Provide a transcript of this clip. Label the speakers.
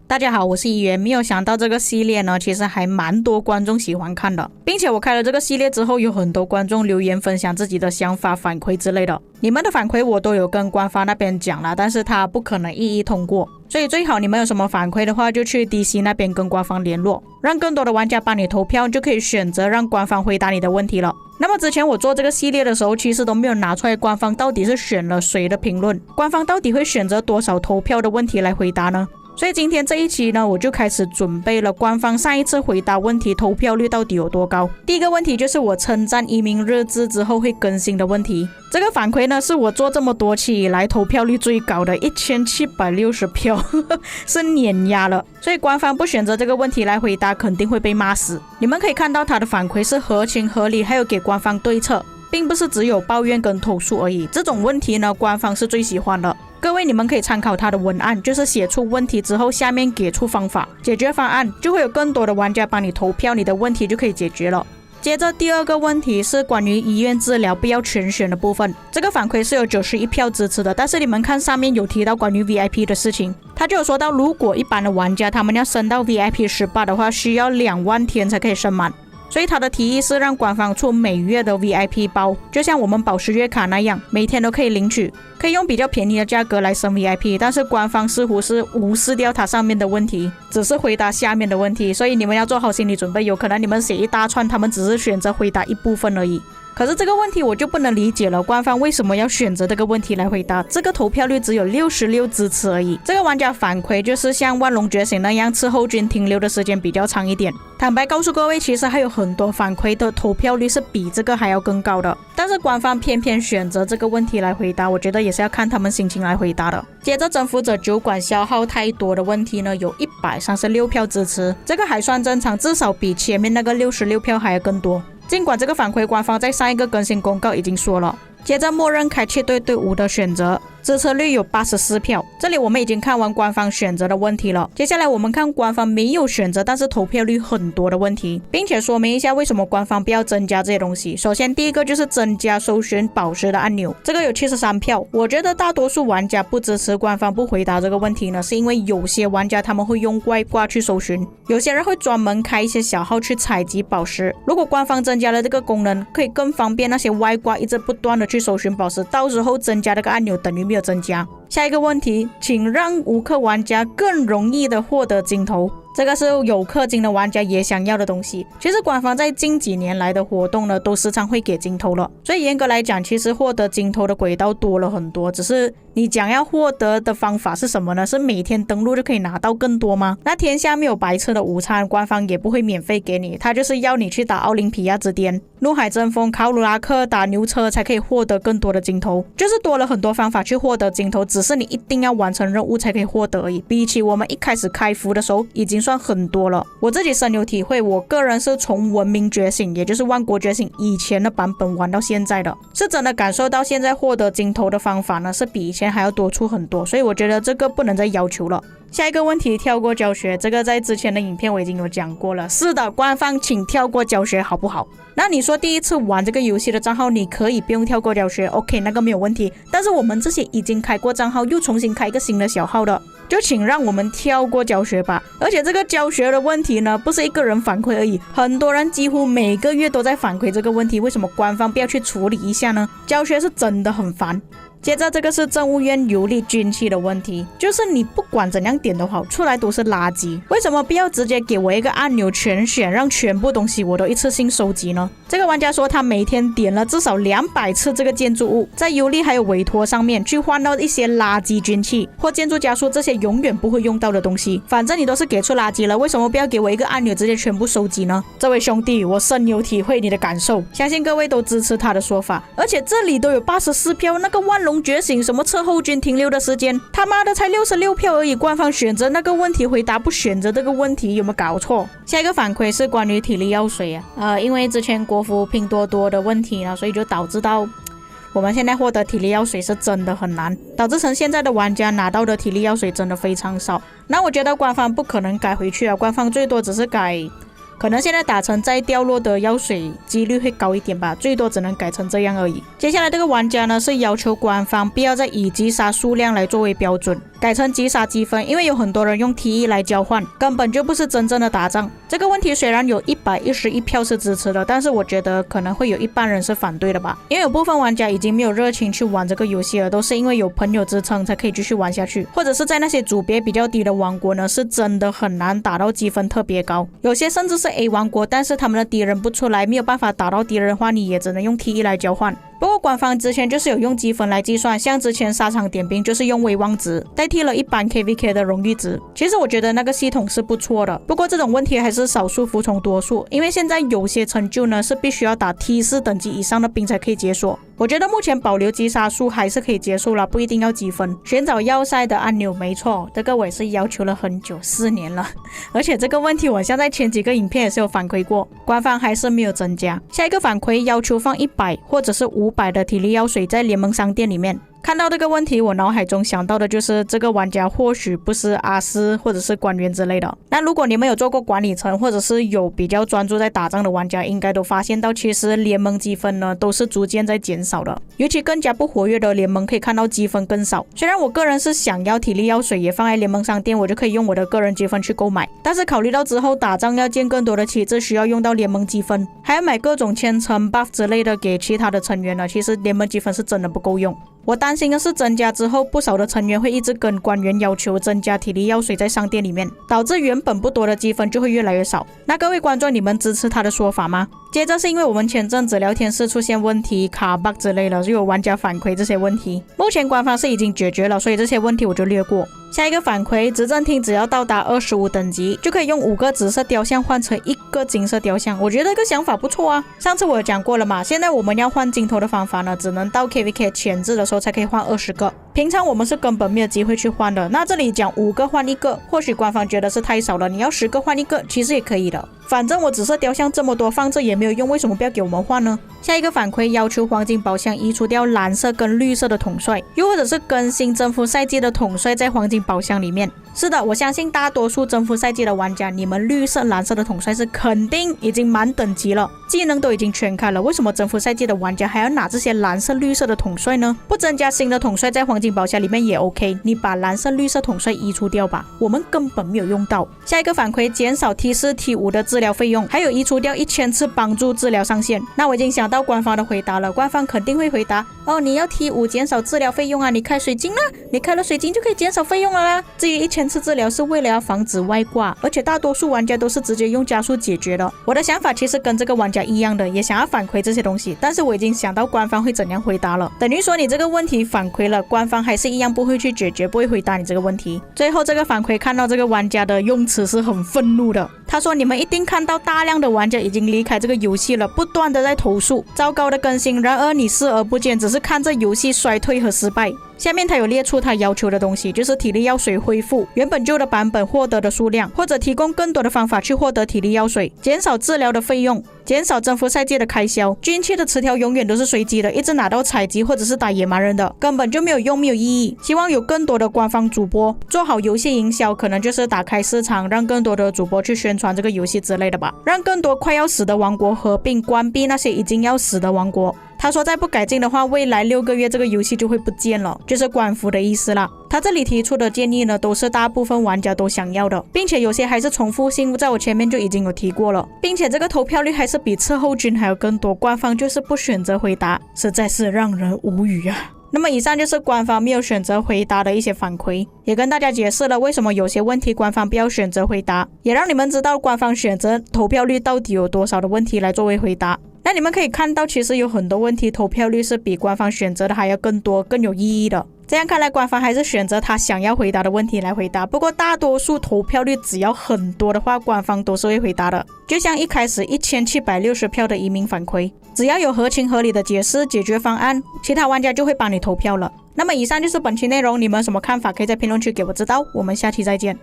Speaker 1: 大家好，我是议员。没有想到这个系列呢，其实还蛮多观众喜欢看的，并且我开了这个系列之后，有很多观众留言分享自己的想法、反馈之类的。你们的反馈我都有跟官方那边讲了，但是他不可能一一通过，所以最好你们有什么反馈的话，就去 DC 那边跟官方联络，让更多的玩家帮你投票，就可以选择让官方回答你的问题了。那么之前我做这个系列的时候，其实都没有拿出来官方到底是选了谁的评论，官方到底会选择多少投票的问题来回答呢？所以今天这一期呢，我就开始准备了官方上一次回答问题投票率到底有多高。第一个问题就是我称赞移民日志之后会更新的问题，这个反馈呢是我做这么多期以来投票率最高的1760票是碾压了，所以官方不选择这个问题来回答肯定会被骂死。你们可以看到他的反馈是合情合理，还有给官方对策，并不是只有抱怨跟投诉而已。这种问题呢，官方是最喜欢的。各位你们可以参考他的文案，就是写出问题之后下面给出方法解决方案，就会有更多的玩家帮你投票，你的问题就可以解决了。接着第二个问题是关于医院治疗不要全选的部分，这个反馈是有91票支持的，但是你们看上面有提到关于 VIP 的事情，他就有说到如果一般的玩家他们要升到 VIP 18的话，需要2万天才可以升满，所以他的提议是让官方出每月的 VIP 包，就像我们宝石月卡那样，每天都可以领取，可以用比较便宜的价格来升 VIP， 但是官方似乎是无视掉它上面的问题，只是回答下面的问题，所以你们要做好心理准备，有可能你们写一大串，他们只是选择回答一部分而已。可是这个问题我就不能理解了，官方为什么要选择这个问题来回答？这个投票率只有66支持而已。这个玩家反馈就是像万龙觉醒那样，斥候军停留的时间比较长一点。坦白告诉各位，其实还有很多反馈的投票率是比这个还要更高的，但是官方偏偏选择这个问题来回答，我觉得也是要看他们心情来回答的。接着征服者酒馆消耗太多的问题呢，有136票支持，这个还算正常，至少比前面那个66票还要更多。尽管这个反馈官方在上一个更新公告已经说了。接着默认开启对队伍的选择，支持率有84票。这里我们已经看完官方选择的问题了，接下来我们看官方没有选择但是投票率很多的问题，并且说明一下为什么官方不要增加这些东西。首先第一个就是增加搜寻宝石的按钮，这个有73票。我觉得大多数玩家不支持官方不回答这个问题呢，是因为有些玩家他们会用外挂去搜寻，有些人会专门开一些小号去采集宝石。如果官方增加了这个功能，可以更方便那些外挂一直不断的去搜寻宝石，到时候增加这个按钮等于没有增加。下一个问题，请让无氪玩家更容易的获得金头，这个是有氪金的玩家也想要的东西。其实官方在近几年来的活动呢，都时常会给金头了，所以严格来讲，其实获得金头的轨道多了很多，只是你讲要获得的方法是什么呢？是每天登录就可以拿到更多吗？那天下没有白吃的午餐，官方也不会免费给你，他就是要你去打奥林匹亚之巅、怒海争锋、考鲁拉克打牛车才可以获得更多的金头，就是多了很多方法去获得金头，只是你一定要完成任务才可以获得而已。比起我们一开始开服的时候已经算很多了。我自己深有体会，我个人是从文明觉醒，也就是万国觉醒以前的版本玩到现在的，是真的感受到现在获得金头的方法呢是比以前还要多出很多，所以我觉得这个不能再要求了。下一个问题，跳过教学，这个在之前的影片我已经有讲过了。是的，官方请跳过教学好不好？那你说第一次玩这个游戏的账号你可以不用跳过教学 OK， 那个没有问题，但是我们这些已经开过账号又重新开一个新的小号的，就请让我们跳过教学吧。而且这个教学的问题呢，不是一个人反馈而已，很多人几乎每个月都在反馈这个问题，为什么官方不要去处理一下呢？教学是真的很烦。接着这个是政务院游历军器的问题，就是你不管怎样点都好，出来都是垃圾，为什么不要直接给我一个按钮全选，让全部东西我都一次性收集呢？这个玩家说他每天点了至少200次这个建筑物，在游历还有委托上面去换到一些垃圾军器或建筑加速，这些永远不会用到的东西，反正你都是给出垃圾了，为什么不要给我一个按钮直接全部收集呢？这位兄弟，我深有体会你的感受，相信各位都支持他的说法。而且这里都有84票，那个万龙觉醒什么斥候军停留的时间，他妈的才66票而已，官方选择那个问题回答，不选择这个问题，有没有搞错？下一个反馈是关于体力药水因为之前国服拼多多的问题呢，所以就导致到我们现在获得体力药水是真的很难，导致成现在的玩家拿到的体力药水真的非常少。那我觉得官方不可能改回去官方最多只是改，可能现在打成再掉落的药水几率会高一点吧，最多只能改成这样而已。接下来这个玩家呢是要求官方不要再以击杀数量来作为标准，改成击杀积分，因为有很多人用 T1 来交换，根本就不是真正的打仗。这个问题虽然有111票是支持的，但是我觉得可能会有一半人是反对的吧，因为有部分玩家已经没有热情去玩这个游戏了，都是因为有朋友支撑才可以继续玩下去，或者是在那些组别比较低的王国呢，是真的很难打到积分特别高，有些甚至是 A 王国，但是他们的敌人不出来，没有办法打到敌人的话，你也只能用 T1 来交换。不过官方之前就是有用积分来计算，像之前沙场点兵就是用威望值代替了一般 KVK 的荣誉值。其实我觉得那个系统是不错的，不过这种问题还是少数服从多数，因为现在有些成就呢是必须要打 T4 等级以上的兵才可以解锁。我觉得目前保留击杀数还是可以结束了，不一定要积分。寻找要塞的按钮，没错，这个我也是要求了很久，4年了。而且这个问题我像在前几个影片也是有反馈过，官方还是没有增加。下一个反馈要求放100或者是500的体力药水在联盟商店里面。看到这个问题，我脑海中想到的就是这个玩家或许不是阿斯或者是官员之类的。那如果你们有做过管理层，或者是有比较专注在打仗的玩家，应该都发现到其实联盟积分呢都是逐渐在减少的，尤其更加不活跃的联盟可以看到积分更少。虽然我个人是想要体力药水也放在联盟商店，我就可以用我的个人积分去购买，但是考虑到之后打仗要建更多的旗帜需要用到联盟积分，还要买各种签称 buff 之类的给其他的成员呢，其实联盟积分是真的不够用。我担心的是增加之后，不少的成员会一直跟官员要求增加体力药水在商店里面，导致原本不多的积分就会越来越少。那各位观众，你们支持他的说法吗？接着是因为我们前阵子聊天室出现问题，卡 bug 之类的，就有玩家反馈这些问题。目前官方是已经解决了，所以这些问题我就略过。下一个反馈，执政厅只要到达25等级，就可以用5个紫色雕像换成1个金色雕像。我觉得这个想法不错啊。上次我有讲过了嘛，现在我们要换金头的方法呢，只能到 KVK 前置的时候才可以换20个，平常我们是根本没有机会去换的。那这里讲5个换1个，或许官方觉得是太少了，你要10个换1个，其实也可以的。反正我紫色雕像这么多放着也没有用，为什么不要给我们换呢？下一个反馈要求黄金宝箱移除掉蓝色跟绿色的统帅，又或者是更新征服赛季的统帅在黄金宝箱里面。是的，我相信大多数征服赛季的玩家，你们绿色蓝色的统帅是肯定已经满等级了，技能都已经全开了，为什么征服赛季的玩家还要拿这些蓝色绿色的统帅呢？不增加新的统帅在黄金宝箱里面也 OK， 你把蓝色绿色统帅移除掉吧，我们根本没有用到。下一个反馈，减少 T4 T5 的治疗费用，还有移除掉1000次帮助治疗上限。那我已经想到官方的回答了，官方肯定会回答哦，你要 T5 减少治疗费用啊，你开水晶啦，你开了水晶就可以减少费用了啦。至于1000次治疗是为了要防止外挂，而且大多数玩家都是直接用加速解决的。我的想法其实跟这个玩家一样的，也想要反馈这些东西，但是我已经想到官方会怎样回答了，等于说你这个问题反馈了，官方还是一样不会去解决，不会回答你这个问题。最后这个反馈看到这个玩家的用词是很愤怒的，他说你们一定看到大量的玩家已经离开这个游戏了，不断的在投诉糟糕的更新，然而你视而不见，只是看着游戏衰退和失败。下面他有列出他要求的东西，就是体力药水恢复原本旧的版本获得的数量，或者提供更多的方法去获得体力药水，减少治疗的费用，减少征服赛季的开销。军器的词条永远都是随机的，一直拿到采集或者是打野蛮人的，根本就没有用，没有意义。希望有更多的官方主播做好游戏营销，可能就是打开市场，让更多的主播去宣传这个游戏之类的吧，让更多快要死的王国合并，关闭那些已经要死的王国。他说再不改进的话，未来6个月这个游戏就会不见了，就是官服的意思啦。他这里提出的建议呢，都是大部分玩家都想要的，并且有些还是重复性，在我前面就已经有提过了，并且这个投票率还是比斥候军还有更多，官方就是不选择回答，实在是让人无语啊。那么以上就是官方没有选择回答的一些反馈，也跟大家解释了为什么有些问题官方不要选择回答，也让你们知道官方选择投票率到底有多少的问题来作为回答。那你们可以看到，其实有很多问题投票率是比官方选择的还要更多更有意义的。这样看来，官方还是选择他想要回答的问题来回答。不过大多数投票率只要很多的话，官方都是会回答的。就像一开始1760票的移民反馈，只要有合情合理的解释解决方案，其他玩家就会帮你投票了。那么以上就是本期内容，你们有什么看法可以在评论区给我知道，我们下期再见。